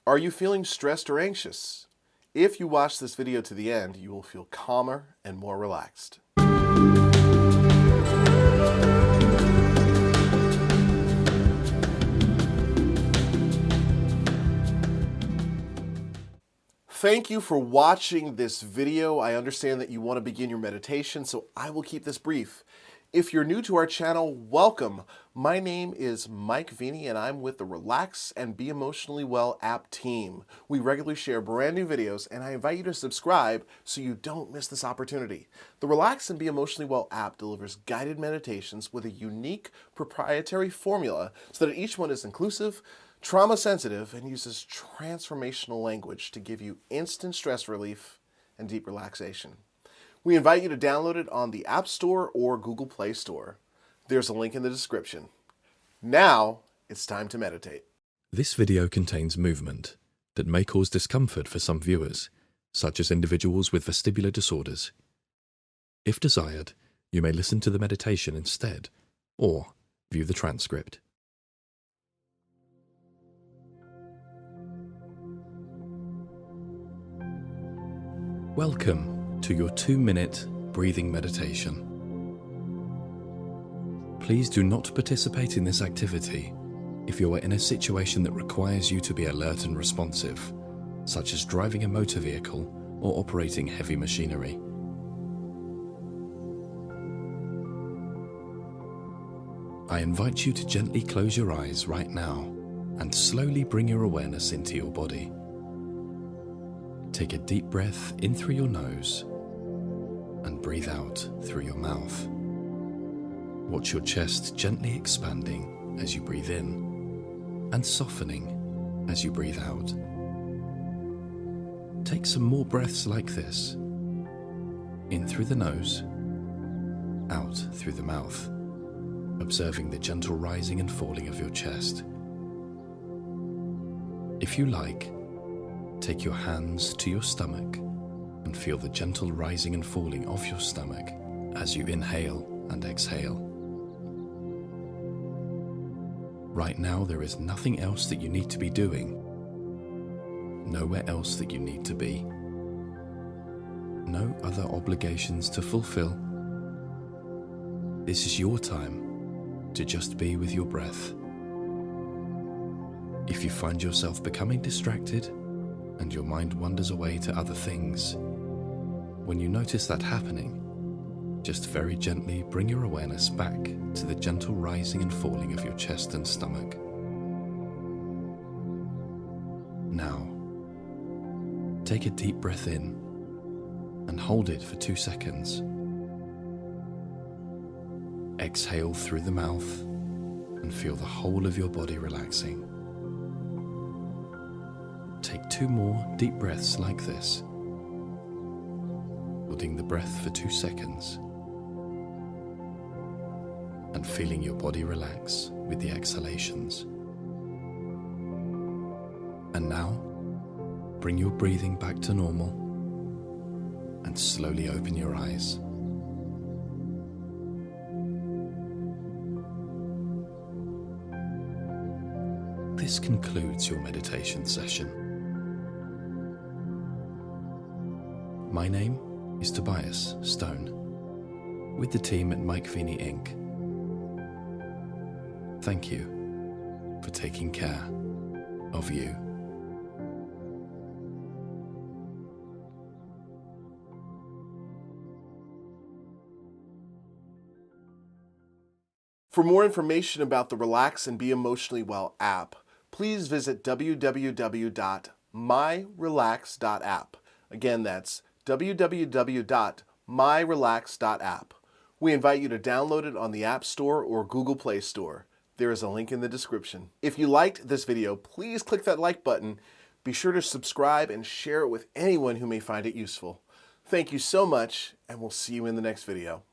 Are you feeling stressed or anxious? If you watch this video to the end, you will feel calmer and more relaxed. Thank you for watching this video. I understand that you want to begin your meditation, so I will keep this brief. If you're new to our channel, welcome. My name is Mike Vini, and I'm with the Relax and Be Emotionally Well app team. We regularly share brand new videos, and I invite you to subscribe so you don't miss this opportunity. The Relax and Be Emotionally Well app delivers guided meditations with a unique proprietary formula so that each one is inclusive, trauma sensitive, and uses transformational language to give you instant stress relief and deep relaxation. We invite you to download it on the App Store or Google Play Store. There's a link in the description. Now, it's time to meditate. This video contains movement that may cause discomfort for some viewers, such as individuals with vestibular disorders. If desired, you may listen to the meditation instead, or view the transcript. Welcome to your 2-minute breathing meditation. Please do not participate in this activity if you are in a situation that requires you to be alert and responsive, such as driving a motor vehicle or operating heavy machinery. I invite you to gently close your eyes right now and slowly bring your awareness into your body. Take a deep breath in through your nose and breathe out through your mouth. Watch your chest gently expanding as you breathe in and softening as you breathe out. Take some more breaths like this. In through the nose, out through the mouth, observing the gentle rising and falling of your chest. If you like, take your hands to your stomach and feel the gentle rising and falling of your stomach as you inhale and exhale. Right now, there is nothing else that you need to be doing, nowhere else that you need to be, no other obligations to fulfill. This is your time to just be with your breath. If you find yourself becoming distracted and your mind wanders away to other things, when you notice that happening, just very gently bring your awareness back to the gentle rising and falling of your chest and stomach. Now, take a deep breath in and hold it for 2 seconds. Exhale through the mouth and feel the whole of your body relaxing. Take 2 more deep breaths like this, holding the breath for 2 seconds and feeling your body relax with the exhalations. And now, bring your breathing back to normal and slowly open your eyes. This concludes your meditation session. My name is Tobias Stone, with the team at Mike Vini Inc. Thank you for taking care of you. For more information about the Relax and Be Emotionally Well app, please visit www.myrelax.app. Again, that's www.myrelax.app. We invite you to download it on the App Store or Google Play Store. There is a link in the description. If you liked this video, please click that like button. Be sure to subscribe and share it with anyone who may find it useful. Thank you so much, and we'll see you in the next video.